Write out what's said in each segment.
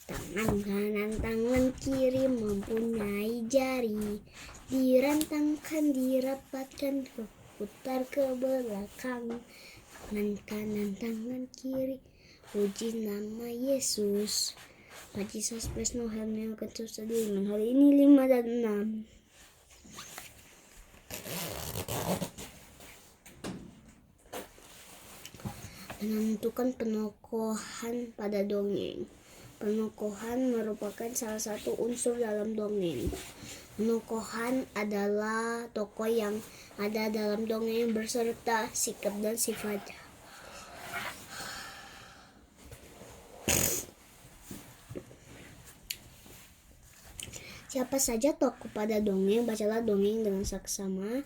Tangan kanan, tangan kiri mempunyai jari. Dirantangkan, dirapatkan, putar ke belakang. Tangan kanan, tangan kiri, puji nama Yesus. Jesus Christ no help me akan susah dulu. Hari ini 5 dan 6. Menentukan penokohan pada dongeng. Penokohan merupakan salah satu unsur dalam dongeng. Penokohan adalah tokoh yang ada dalam dongeng berserta sikap dan sifat. Siapa saja tokoh pada dongeng? Bacalah dongeng dengan saksama.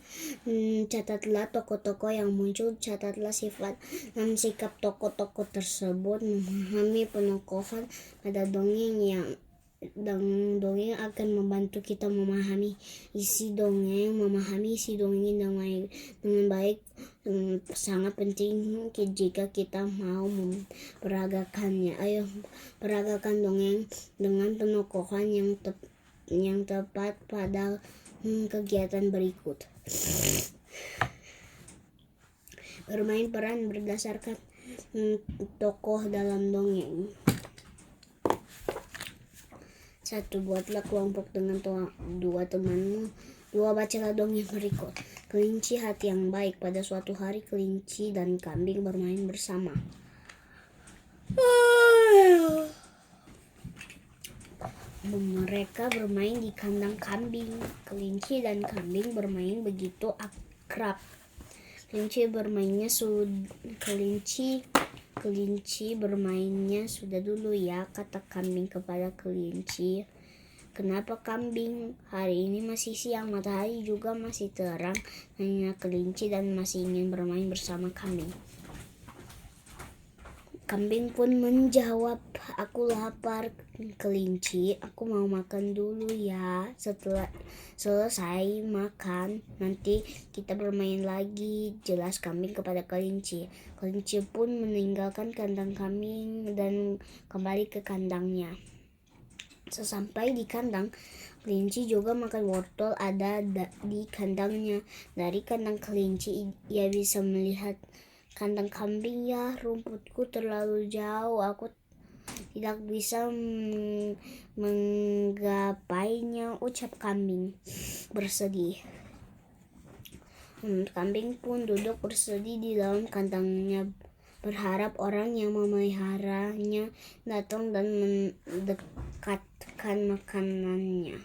Catatlah tokoh-tokoh yang muncul. Catatlah sifat dan sikap tokoh-tokoh tersebut. Memahami penokohan pada dongeng akan membantu kita memahami isi dongeng. Memahami isi dongeng dengan baik sangat penting jika kita mau memperagakannya. Ayo peragakan dongeng dengan penokohan yang tepat pada kegiatan berikut. Bermain peran berdasarkan tokoh dalam dongeng. 1. Buatlah kelompok dengan 2 temanmu. 2. Bacalah dongeng berikut. Kelinci hati yang baik. Pada suatu hari kelinci dan kambing bermain bersama. Mereka bermain di kandang kambing. Kelinci dan kambing bermain begitu akrab. Kelinci bermainnya sudah dulu ya, kata kambing kepada kelinci. Kenapa kambing? Hari ini masih siang, matahari juga masih terang, tanya kelinci dan masih ingin bermain bersama kambing. Kambing pun menjawab, aku lapar kelinci, aku mau makan dulu ya. Setelah selesai makan, nanti kita bermain lagi, jelas kambing kepada kelinci. Kelinci pun meninggalkan kandang kambing dan kembali ke kandangnya. Sesampai di kandang, kelinci juga makan wortel ada di kandangnya. Dari kandang kelinci, ia bisa melihat kandang kambing. Ya, rumputku terlalu jauh, aku tidak bisa menggapainya, ucap kambing bersedih. Kambing pun duduk bersedih di dalam kandangnya, berharap orang yang memeliharanya datang dan mendekatkan makanannya.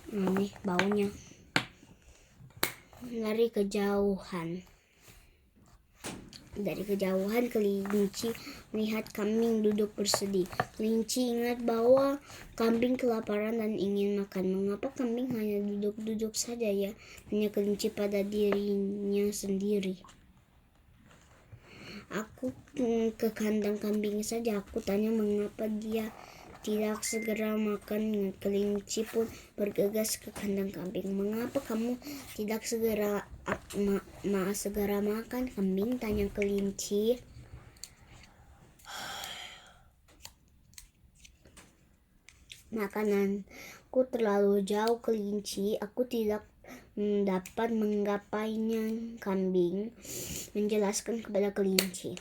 Ini baunya. Dari kejauhan kelinci melihat kambing duduk bersedih. Kelinci ingat bahwa kambing kelaparan dan ingin makan. Mengapa kambing hanya duduk-duduk saja ya? Tanya kelinci pada dirinya sendiri. Aku ke kandang kambing saja. Aku tanya mengapa dia tidak segera makan. Kelinci pun bergegas ke kandang kambing. Mengapa kamu tidak segera makan kambing? Tanya kelinci. Makananku terlalu jauh kelinci, aku tidak dapat menggapainya, kambing menjelaskan kepada kelinci.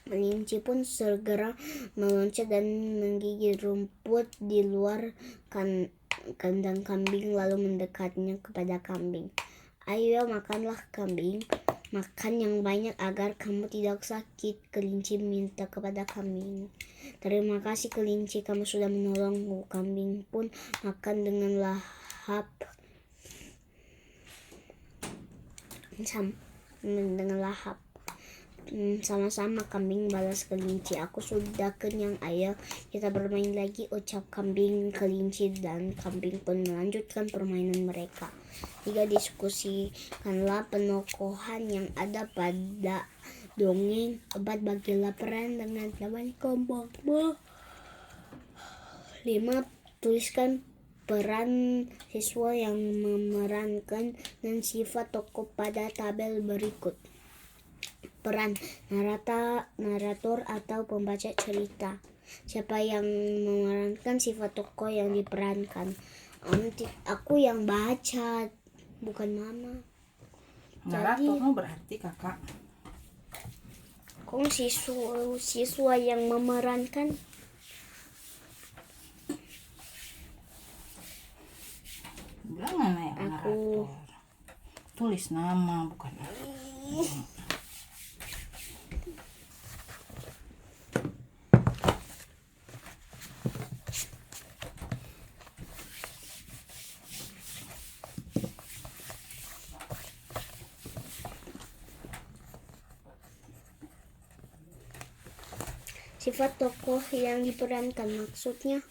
Kelinci pun segera meloncat dan menggigit rumput di luar kandang kambing lalu mendekatnya kepada kambing. Ayo makanlah kambing, makan yang banyak agar kamu tidak sakit, kelinci minta kepada kambing. Terima kasih kelinci, kamu sudah menolongku. Kambing pun makan dengan lahap. Sama-sama, kambing balas kelinci. Aku sudah kenyang, ayo kita bermain lagi, ucap kambing kelinci, dan kambing pun melanjutkan permainan mereka. 3. Diskusikanlah penokohan yang ada pada dongeng. 4. Bagilah peran dengan teman kelompokmu. 5. Tuliskan peran siswa yang memerankan dan sifat tokoh pada tabel berikut. peran narator atau pembaca cerita. Siapa yang memerankan sifat tokoh yang diperankan? Aku yang baca, bukan mama. Narator berarti kakak. Kok siswa yang memerankan? Bilang mana yang narator? Tulis nama bukan Sifat tokoh yang diperankan maksudnya?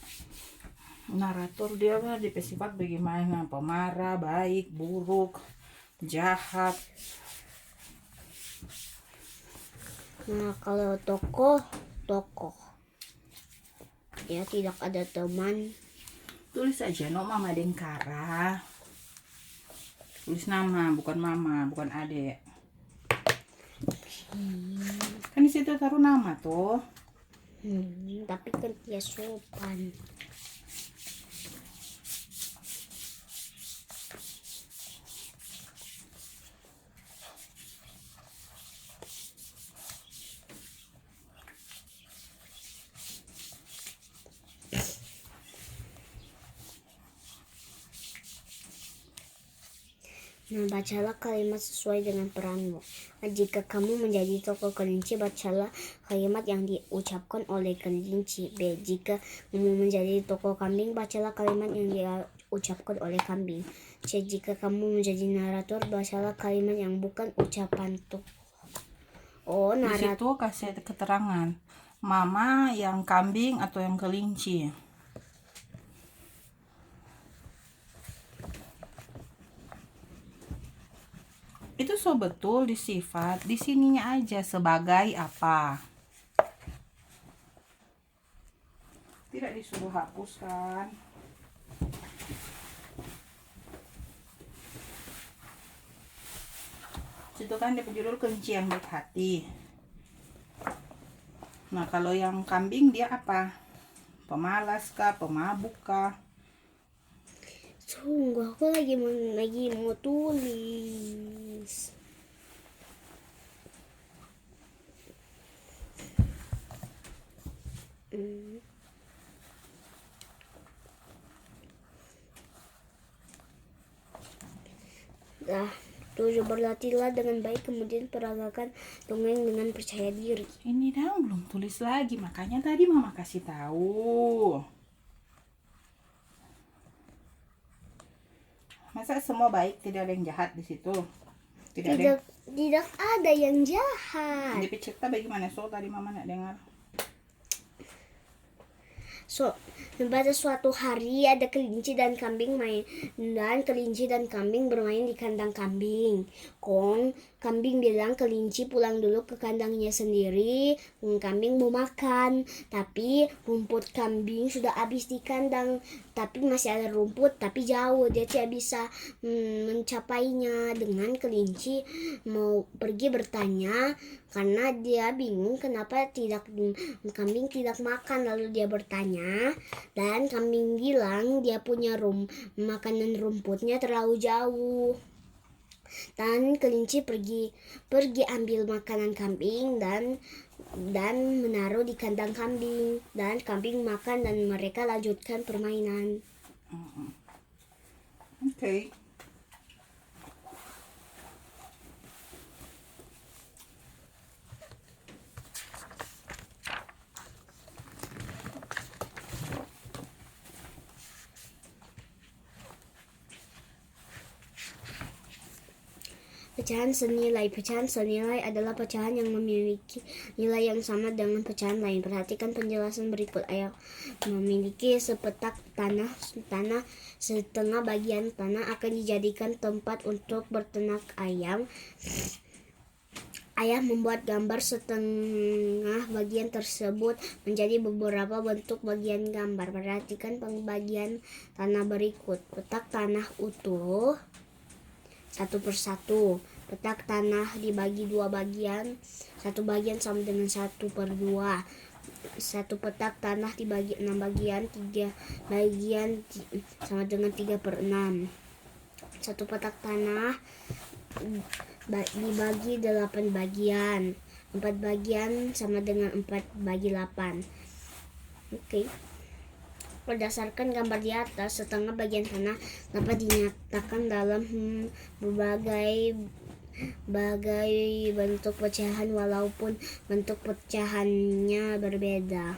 narator dia sifat bagaimana, pemarah, baik, buruk, jahat. Nah, kalau tokoh ya tidak ada teman. Tulis aja Mama Dengkara. Tulis nama, bukan mama, bukan adek. Kan di situ taruh nama tuh. Tapi kan dia sopan. Nah, bacalah kalimat sesuai dengan peranmu. Nah, jika kamu menjadi tokoh kelinci, bacalah kalimat yang diucapkan oleh kelinci. B. Jika kamu menjadi tokoh kambing, bacalah kalimat yang diucapkan oleh kambing. C. Jika kamu menjadi narator, bacalah kalimat yang bukan ucapan tokoh. Di situ kasih keterangan mama yang kambing atau yang kelinci. Itu betul di sifat, di sininya aja sebagai apa. Tidak disuruh hapuskan. Situ kan dia judul kelinci yang baik hati. Nah, kalau yang kambing dia apa? Pemalas kah, pemabuk kah? Sungguh aku lagi mau tulis. Nah, 7. Berlatihlah dengan baik, kemudian peragakan dongeng dengan percaya diri. Ini dong belum tulis lagi, makanya tadi mama kasih tahu. Masa semua baik, tidak ada yang jahat di situ? Tidak ada yang jahat. Di pencipta bagaimana? So tadi mama nak dengar. Pada suatu hari ada kelinci dan kambing bermain di kandang kambing. Kambing bilang kelinci pulang dulu ke kandangnya sendiri. Kambing mau makan, tapi rumput kambing sudah habis di kandang. Tapi masih ada rumput, tapi jauh, dia tidak bisa mencapainya. Dengan kelinci mau pergi bertanya, karena dia bingung kenapa kambing tidak makan. Lalu dia bertanya, dan kambing bilang dia punya makanan rumputnya terlalu jauh. Dan kelinci pergi ambil makanan kambing dan menaruh di kandang kambing, dan kambing makan dan mereka lanjutkan permainan. Oke. Pecahan senilai. Pecahan senilai adalah pecahan yang memiliki nilai yang sama dengan pecahan lain. Perhatikan penjelasan berikut. Ayah memiliki sepetak tanah. Setengah bagian tanah akan dijadikan tempat untuk berternak ayam. Ayah membuat gambar setengah bagian tersebut menjadi beberapa bentuk bagian gambar. Perhatikan pembagian tanah berikut. Petak tanah utuh satu persatu. Petak tanah dibagi dua bagian. Satu bagian sama dengan 1/2. Satu petak tanah dibagi 6 bagian. 3 bagian sama dengan 3/6. Satu petak tanah dibagi 8 bagian. 4 bagian sama dengan 4/8. Oke. Berdasarkan gambar di atas, setengah bagian tanah dapat dinyatakan dalam berbagai bentuk pecahan walaupun bentuk pecahannya berbeda.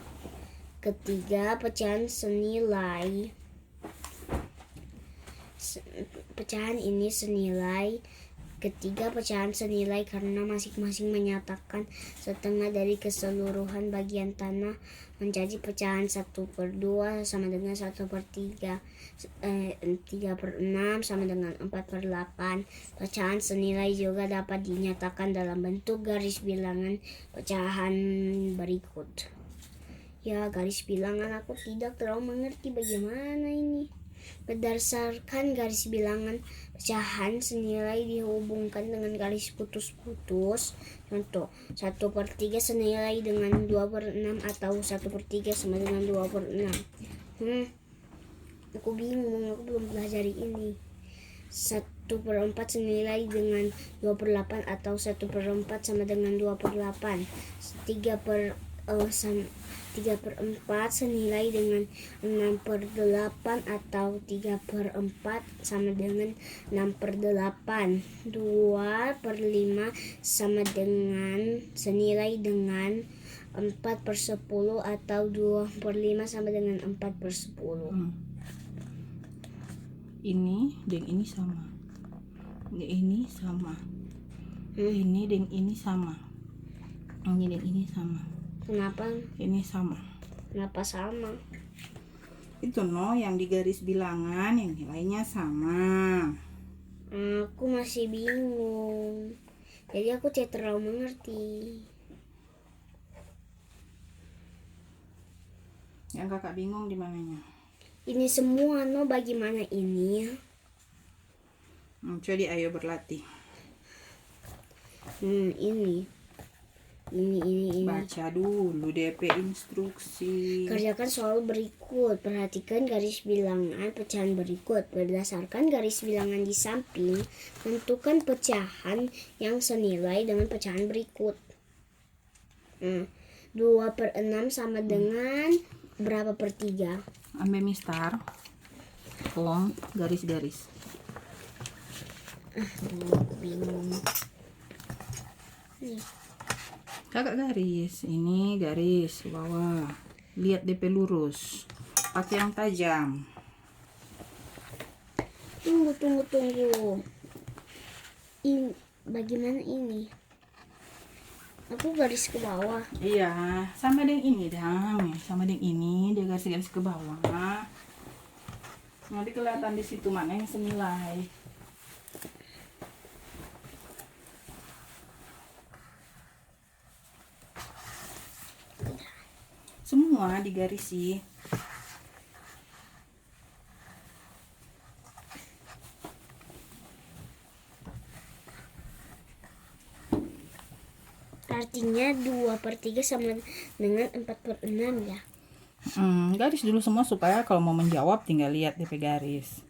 Ketiga, pecahan senilai. Pecahan ini senilai. Ketiga, pecahan senilai karena masing-masing menyatakan setengah dari keseluruhan bagian tanah menjadi pecahan 1/2 sama dengan 1/3. 3/6 sama dengan 4/8. Pecahan senilai juga dapat dinyatakan dalam bentuk garis bilangan pecahan berikut. Ya, garis bilangan aku tidak terlalu mengerti bagaimana ini. Berdasarkan garis bilangan pecahan senilai dihubungkan dengan garis putus-putus. Contoh, 1/3 senilai dengan 2/6 atau 1/3 sama dengan 2/6. Aku bingung, aku belum belajar ini. 1/4 senilai dengan 2/8 atau 1/4 sama dengan 2/8. 3/4 senilai dengan 6/8 atau 3/4 sama dengan 6/8. 2/5 sama dengan senilai dengan 4/10 atau 2/5 sama dengan 4/10. Ini dan ini sama. Ini sama. Ini dan ini sama. Ini dan ini sama. Kenapa? Ini sama. Kenapa sama? Itu yang di garis bilangan yang nilainya sama. Aku masih bingung. Jadi aku tidak terlalu mengerti. Yang kakak bingung di mananya? Ini semua bagaimana ini? Jadi ayo berlatih. Ini. Baca dulu DP instruksi. Kerjakan soal berikut. Perhatikan garis bilangan pecahan berikut. Berdasarkan garis bilangan di samping, tentukan pecahan yang senilai dengan pecahan berikut. 2/6 sama dengan berapa per 3? Ambil mistar. Tolong garis-garis. Bingung. Nih. Kakak garis, ini garis bawah. Lihat DP lurus. Pakai yang tajam. Tunggu. Ini bagaimana ini? Aku garis ke bawah. Iya, sama dengan ini dong. Sama dengan ini, dia garis-garis ke bawah. Nanti kelihatan di situ mana yang senilai. Semua digarisi. Artinya 2/3 sama dengan 4/6 ya. Garis dulu semua supaya kalau mau menjawab tinggal lihat DP garis.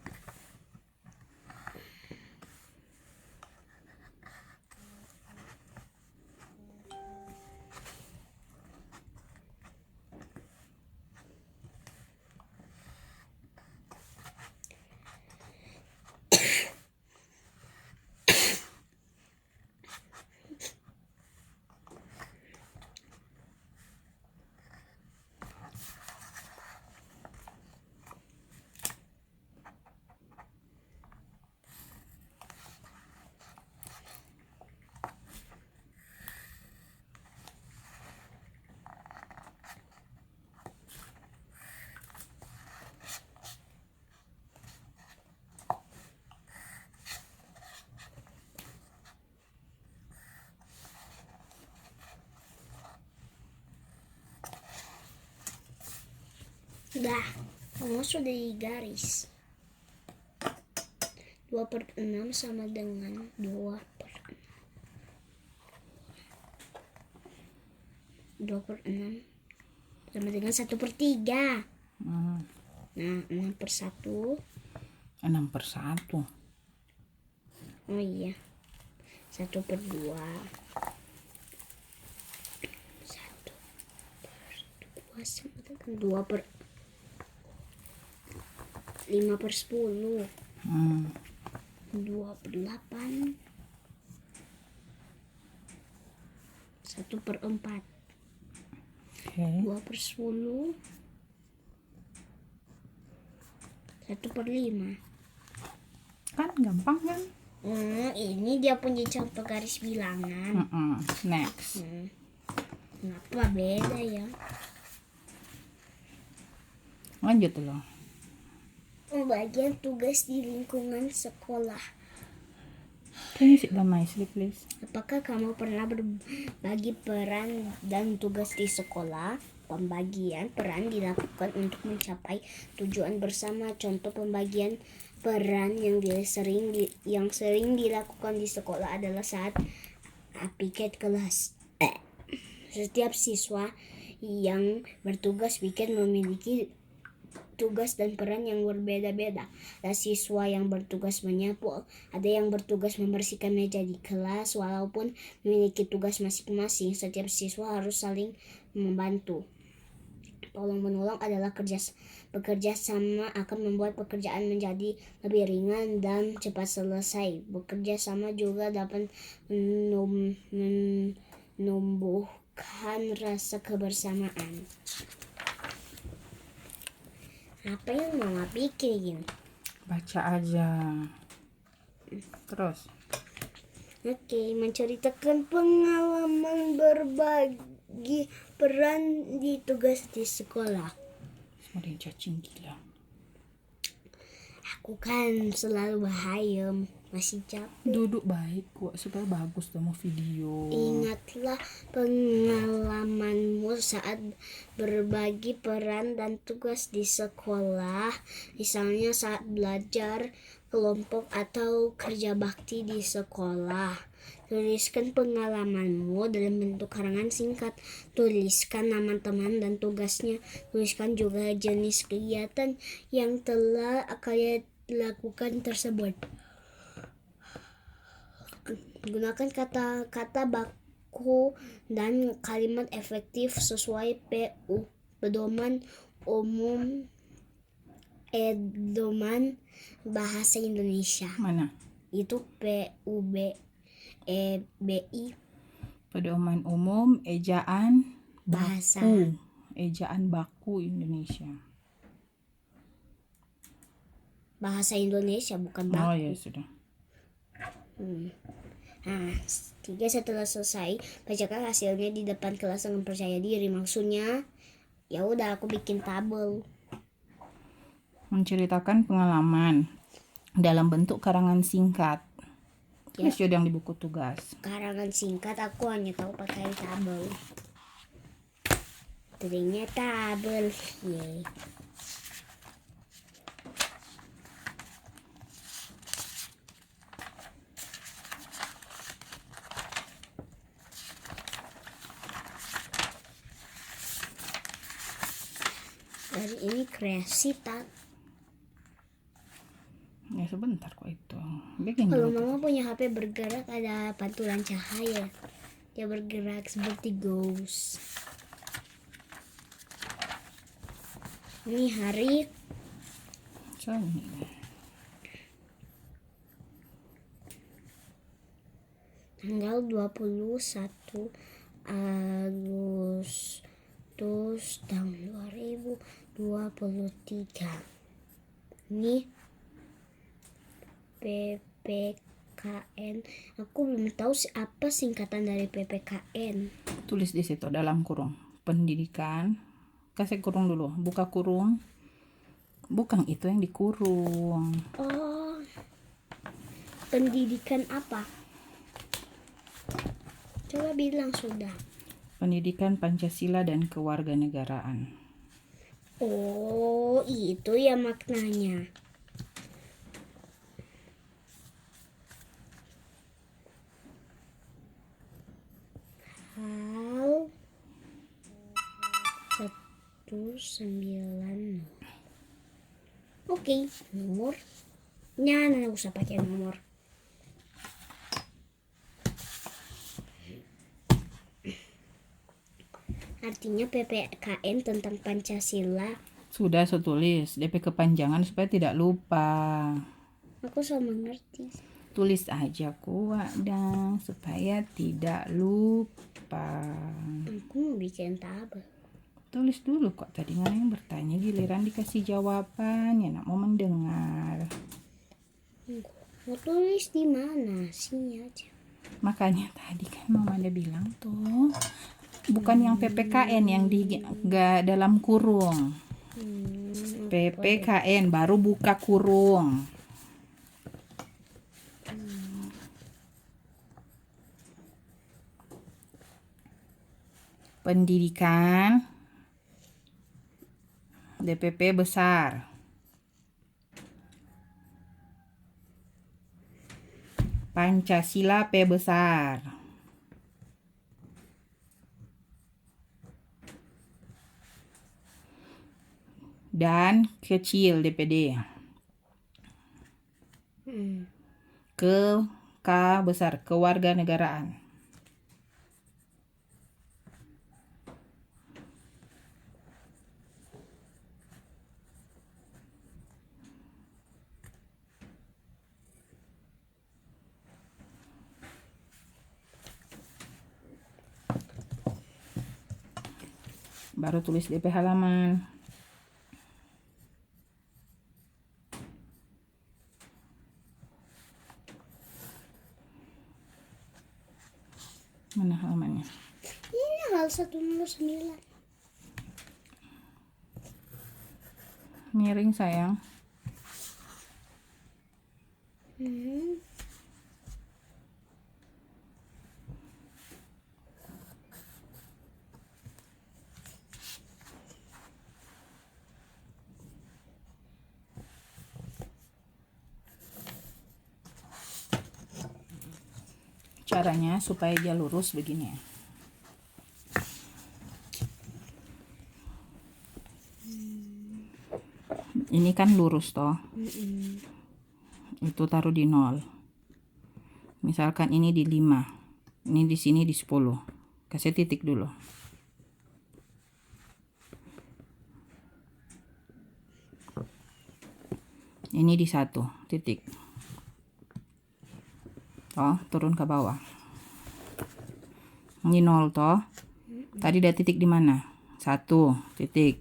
Sudah, kamu sudah di garis. 2/6 sama dengan 2/4. 2/6 sama dengan 1/3. Hmm, Nah, 6/1. 6/1. Oh iya, 1/2. 1/2 sama dengan 5/10. Hmm, 2/8. 1/4. oke. 2/10. 1/5. Kan gampang kan? Ini dia punya contoh garis bilangan. Next. Kenapa beda ya? Lanjut loh. Pembagian tugas di lingkungan sekolah. Can you sit down nicely, please? Apakah kamu pernah berbagi peran dan tugas di sekolah? Pembagian peran dilakukan untuk mencapai tujuan bersama. Contoh pembagian peran yang sering dilakukan di sekolah adalah saat piket kelas. Setiap siswa yang bertugas piket memiliki tugas dan peran yang berbeda-beda. Ada siswa yang bertugas menyapu, ada yang bertugas membersihkan meja di kelas. Walaupun memiliki tugas masing-masing, setiap siswa harus saling membantu. Tolong-menolong adalah bekerja sama akan membuat pekerjaan menjadi lebih ringan dan cepat selesai. Bekerja sama juga dapat menumbuhkan rasa kebersamaan. Apa yang mama bikin? Baca aja. Terus. Oke, menceritakan pengalaman berbagi peran di tugas di sekolah. Semua dia cacing gila. Aku kan selalu bahayam, masih capek. Duduk baik kok supaya bagus dong video. Ingatlah pengalamanmu saat berbagi peran dan tugas di sekolah, misalnya saat belajar kelompok atau kerja bakti di sekolah. Tuliskan pengalamanmu dalam bentuk karangan singkat. Tuliskan nama teman dan tugasnya. Tuliskan juga jenis kegiatan yang telah kalian lakukan tersebut. Gunakan kata-kata baku dan kalimat efektif sesuai pedoman umum pedoman bahasa Indonesia. Mana? Itu PUBEBI. Pedoman umum ejaan Bahasa. baku. Ejaan baku Indonesia. Bahasa Indonesia bukan baku. Oh ya sudah. Nah, 3 setelah selesai, bacakan hasilnya di depan kelas dengan percaya diri. Maksudnya, ya udah aku bikin tabel. Menceritakan pengalaman dalam bentuk karangan singkat. Tulis juga yang di buku tugas. Karangan singkat aku hanya tahu pakai tabel. Ternyata tabel. Yeay. Dari ini kreasi tak. Ya sebentar kok itu. Bikin Kalau dulu. mama punya HP bergerak ada pantulan cahaya. Dia bergerak seperti ghost. Ini hari Sini. tanggal 21 Agustus tahun 2023. Ini PPKN. Aku belum tahu apa singkatan dari PPKN. Tulis di situ dalam kurung. Pendidikan. Kasih kurung dulu. Buka kurung. Bukan itu yang dikurung. Oh, pendidikan apa? Coba bilang sudah. Pendidikan Pancasila dan Kewarganegaraan. Oh, itu ya maknanya. Hal 190. Oke, nomornya nggak usah pakai nomor. Artinya PPKN tentang Pancasila. Sudah saya tulis DP kepanjangan supaya tidak lupa. Aku sama ngerti. Tulis aja kuat dan supaya tidak lupa. Aku mau bikin tabel. Tulis dulu kok, tadi nggak yang bertanya giliran dikasih jawaban ya nak mau mendengar. Mau tulis di mana? Sini aja. Makanya tadi kan mama ada bilang tuh bukan yang PPKN yang di nggak dalam kurung. PPKN baru buka kurung. Pendidikan DPP besar. Pancasila P besar. Dan kecil DPD. Ke K besar, kewarganegaraan. Baru tulis DP halaman. Mana halamannya? Ini hal 109. Miring sayang. Caranya supaya dia lurus begini. Ini kan lurus toh. Itu taruh di 0. Misalkan ini di 5. Ini di sini di 10. Kasih titik dulu. Ini di 1 titik. Toh, turun ke bawah. Ini 0 toh. Tadi ada titik di mana? 1 titik.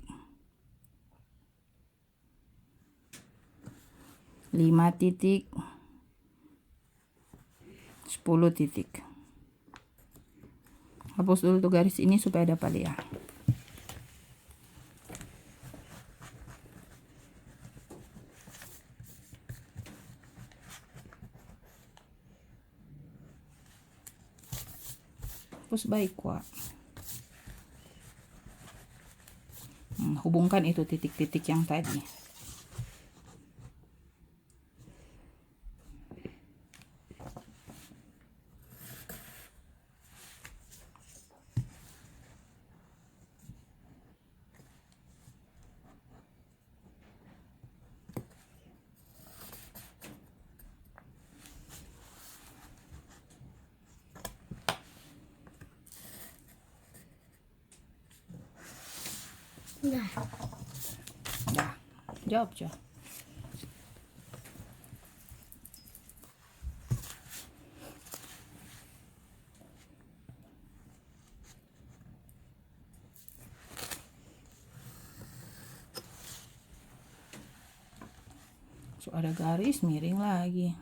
5 titik. 10 titik. Hapus dulu tuh garis ini supaya dapat ya. Hapus baik kok. Hubungkan itu titik-titik yang tadi. Nah, Dah, jawab aja. So, ada garis miring lagi.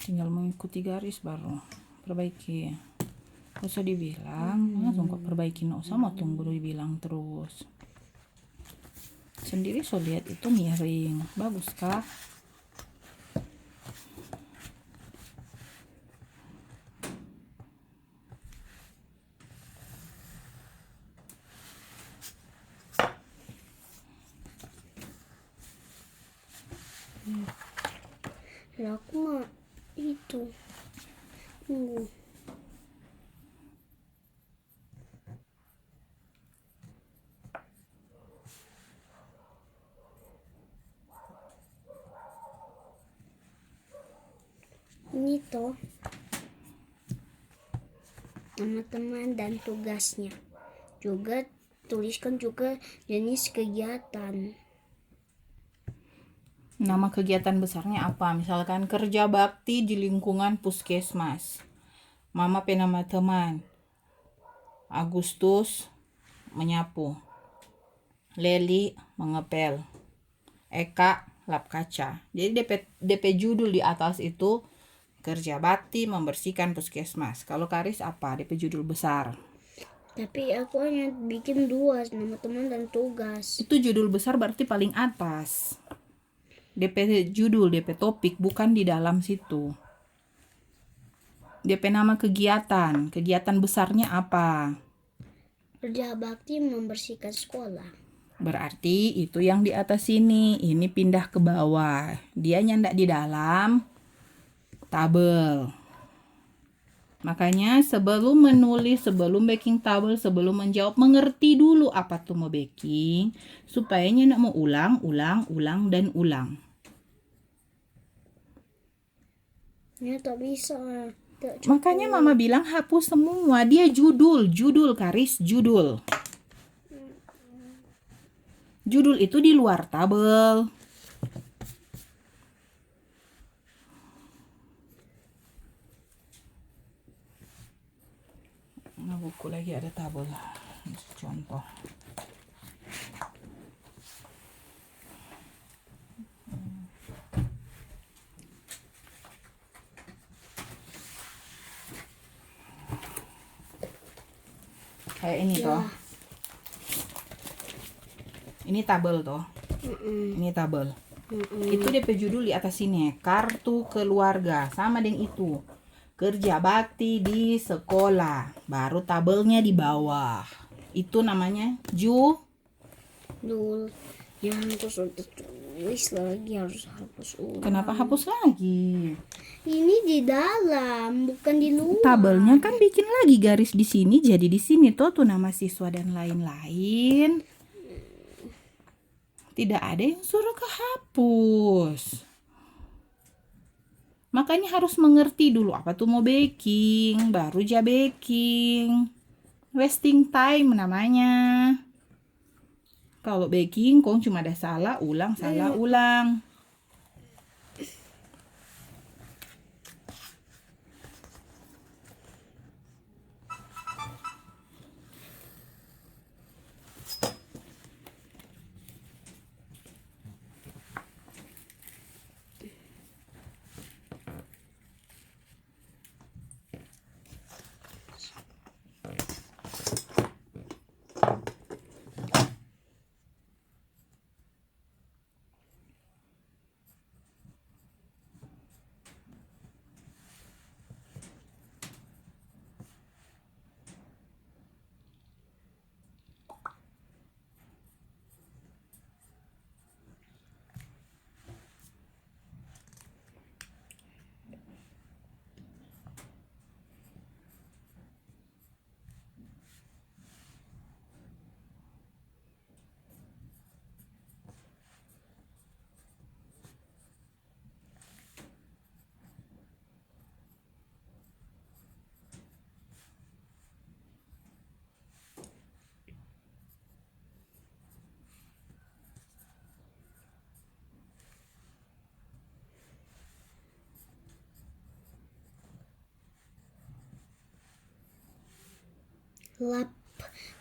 Tinggal mengikuti garis baru perbaiki. Gak usah dibilang, langsung kok perbaiki, nggak usah mau tunggu dibilang terus. Sendiri so lihat itu miring, bagus kah? lah aku mah itu. Tunggu. ini toh. Nama teman dan tugasnya. Juga tuliskan juga jenis kegiatan. Nama kegiatan besarnya apa? Misalkan kerja bakti di lingkungan puskesmas. Mama nama teman. Agustus menyapu. Leli mengepel. Eka lap kaca. Jadi DP judul di atas itu kerja bakti membersihkan puskesmas. Kalau Karis apa? DP judul besar. Tapi aku hanya bikin 2, nama teman dan tugas. Itu judul besar berarti paling atas. DP judul, DP topik bukan di dalam situ. DP nama kegiatan. Kegiatan besarnya apa? Kerja bakti membersihkan sekolah. Berarti itu yang di atas sini. Ini pindah ke bawah. Dia nyandak di dalam tabel. Makanya sebelum menulis, sebelum baking tabel, sebelum menjawab, mengerti dulu apa tuh mau baking. Supaya nyandak mau ulang, dan ulang. Ya tak bisa. Tak cukup. Makanya mama bilang hapus semua. Dia judul Karis, judul. Judul itu di luar tabel. Nah, buku lagi ada tabel. Contoh. Kayak ini toh. Ini tabel toh. Ini tabel. Itu DP judul di atas sini. Kartu keluarga. Sama dengan itu. Kerja bakti di sekolah. Baru tabelnya di bawah. Itu namanya Dul. Yang aku sudah tulis lagi harus hapus ulang. Kenapa hapus lagi? Ini di dalam, bukan di luar. Tabelnya kan bikin lagi garis di sini, jadi di sini tuh nama siswa dan lain-lain. Tidak ada yang suruh kehapus. Makanya harus mengerti dulu apa tuh mau baking, baru aja baking. Wasting time namanya. Kalau baking kong cuma ada salah ulang.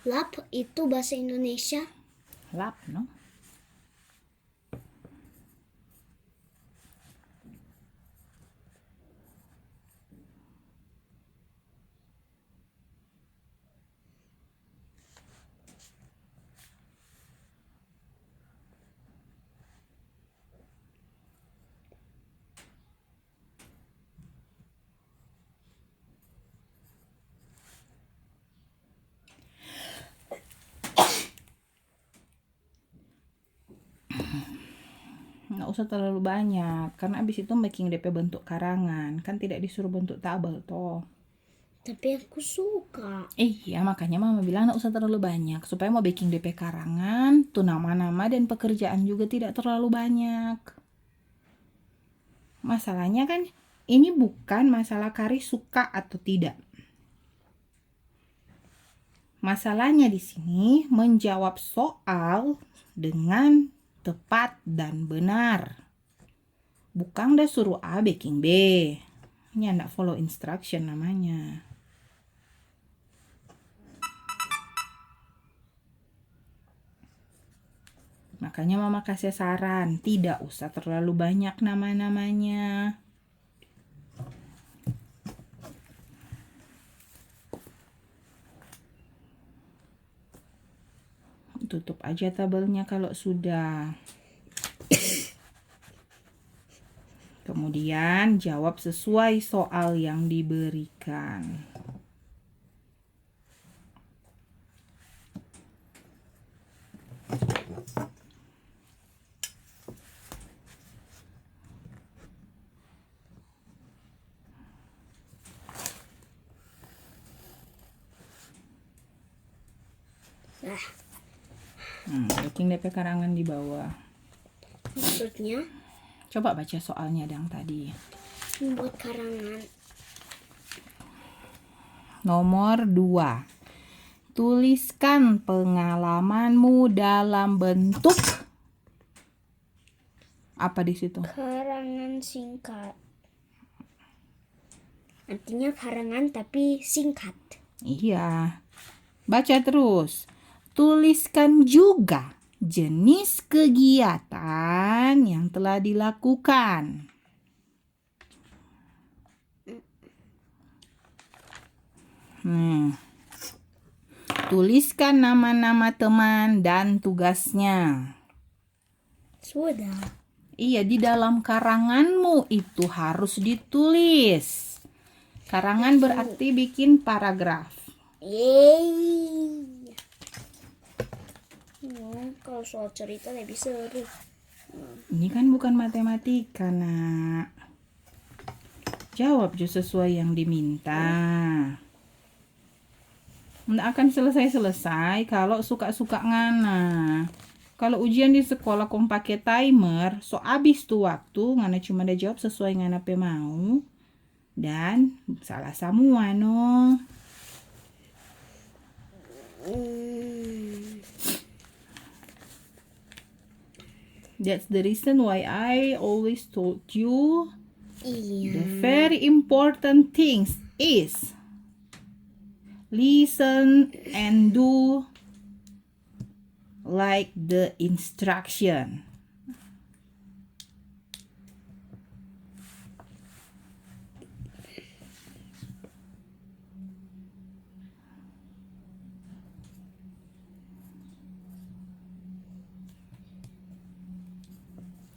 Lap itu bahasa Indonesia. Lap, no? Nggak usah terlalu banyak, karena abis itu making DP bentuk karangan, kan tidak disuruh bentuk tabel toh. Tapi aku suka. Iya, makanya mama bilang nggak usah terlalu banyak, supaya mau baking DP karangan, tuh nama-nama dan pekerjaan juga tidak terlalu banyak. Masalahnya kan ini bukan masalah Kari suka atau tidak. Masalahnya di sini menjawab soal dengan tepat dan benar. Bukan dah suruh A baking B. Ini ndak follow instruction namanya. Makanya Mama kasih saran, tidak usah terlalu banyak nama-namanya. Tutup aja tabelnya kalau sudah. Kemudian jawab sesuai soal yang diberikan. Baking DP karangan di bawah. Maksudnya Coba baca soalnya yang tadi. membuat karangan. Nomor 2. Tuliskan pengalamanmu dalam bentuk apa di situ? Karangan singkat. Artinya karangan tapi singkat. Iya. Baca terus. Tuliskan juga jenis kegiatan yang telah dilakukan. Tuliskan nama-nama teman dan tugasnya. Sudah. Iya, di dalam karanganmu itu harus ditulis. Karangan berarti bikin paragraf. Yeay. Kalau soal cerita lebih seru. Ini kan bukan matematika, nak. Jawab juga sesuai yang diminta. Nggak akan selesai-selesai kalau suka-suka ngana. Kalau ujian di sekolah kong pakai timer, so abis tuh waktu ngana cuma ada jawab sesuai ngana pe mau dan salah semua no. That's the reason why I always told you the Iya. very important things is listen and do like the instruction.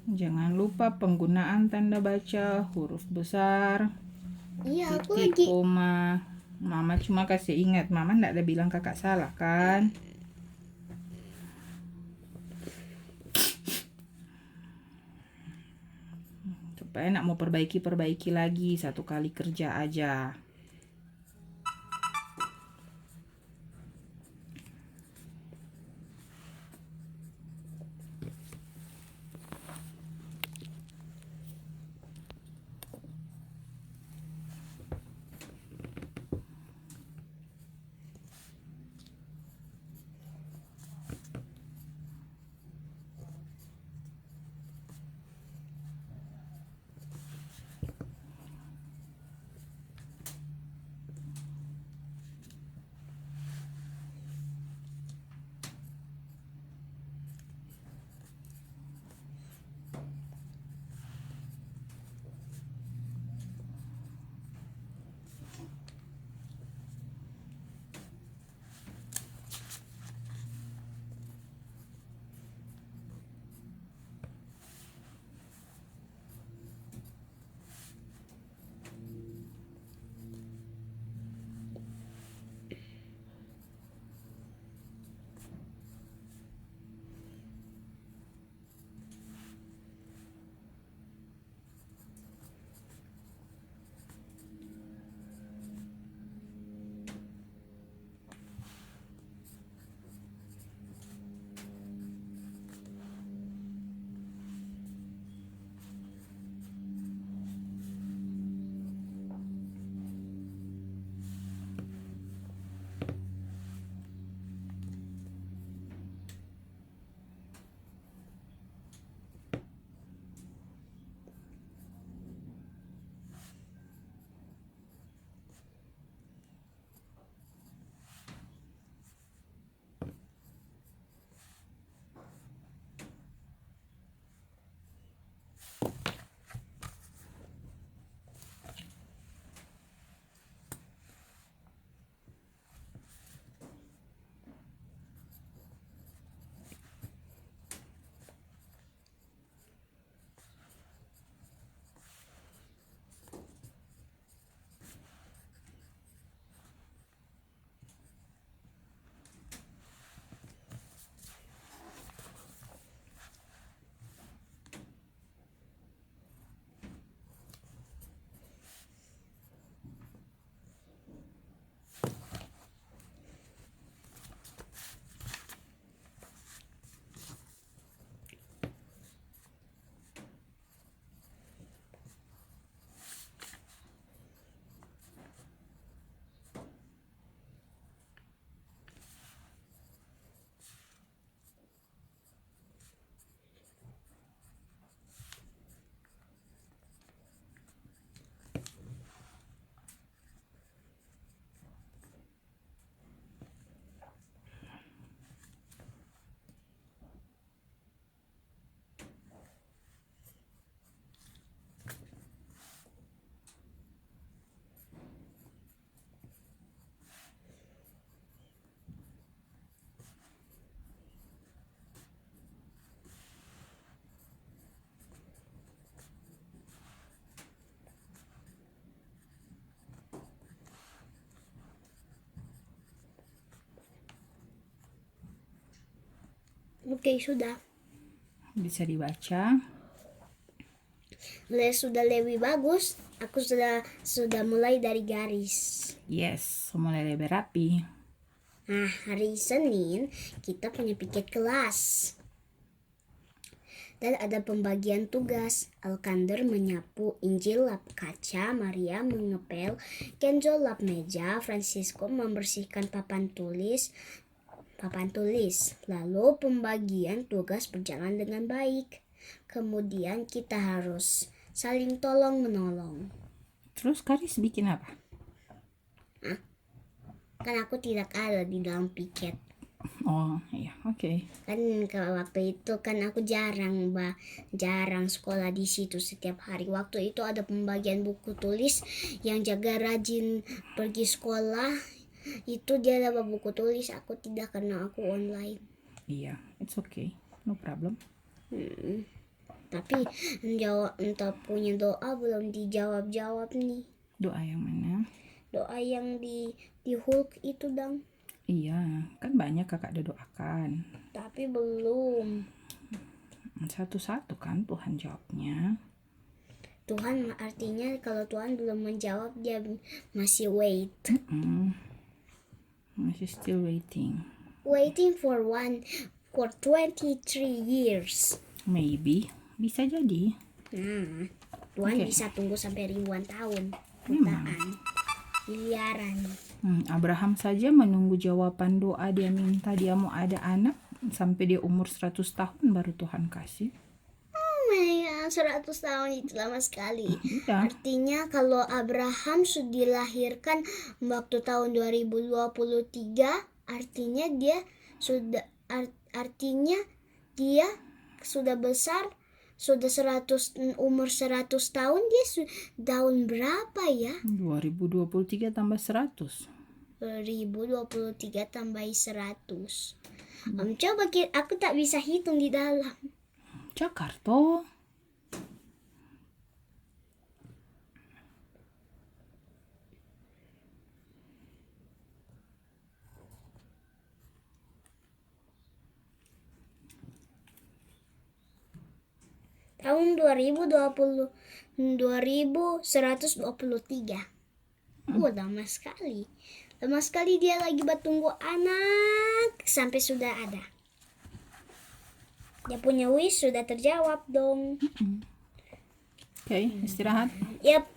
Jangan lupa penggunaan tanda baca huruf besar, Iya, aku titik, lagi. koma. Mama cuma kasih ingat, Mama ndak ada bilang kakak salah kan? Supaya nak mau perbaiki lagi, satu kali kerja aja. Oke, sudah. Bisa dibaca. Sudah lebih bagus. Aku sudah mulai dari garis. Yes, mulai lebih rapi. Nah, hari Senin kita punya piket kelas. Dan ada pembagian tugas. Alkander menyapu, Injil lap kaca, Maria mengepel, Kenzo lap meja, Francisco membersihkan papan tulis. Lalu pembagian tugas berjalan dengan baik. Kemudian kita harus saling tolong menolong. Terus Karis bikin apa? Kan aku tidak ada di dalam piket. Oh iya, oke. Kan waktu itu kan aku jarang sekolah di situ setiap hari. Waktu itu ada pembagian buku tulis, yang jaga rajin pergi sekolah itu dia dapat buku tulis, aku tidak karena aku online. Iya, it's okay, no problem. Tapi entah punya doa belum dijawab nih. Doa yang mana? Doa yang di Hulk itu dong. Iya, kan banyak kakak doakan. Tapi belum. Satu-satu kan Tuhan jawabnya. Tuhan artinya kalau Tuhan belum menjawab dia masih wait. Masih still waiting. Waiting for 23 years. Maybe, bisa jadi. Nah, Tuhan Okay. bisa tunggu sampai ribuan tahun. Jutaan. Miliaran. Abraham saja menunggu jawaban doa, dia minta dia mau ada anak sampai dia umur 100 tahun baru Tuhan kasih. Oh my God, 100 tahun itu lama sekali. Iya. Artinya kalau Abraham sudah dilahirkan waktu tahun 2023, artinya dia sudah besar, sudah umur 100 tahun. Dia tahun berapa ya? 2023 tambah 100. 2023 tambah 100. Coba aku tak bisa hitung di dalam. Jakarta. Tahun 2123. Lama sekali. Lama sekali dia lagi bertunggu anak sampai sudah ada. Dia punya wish sudah terjawab dong. Oke, istirahat. Yap.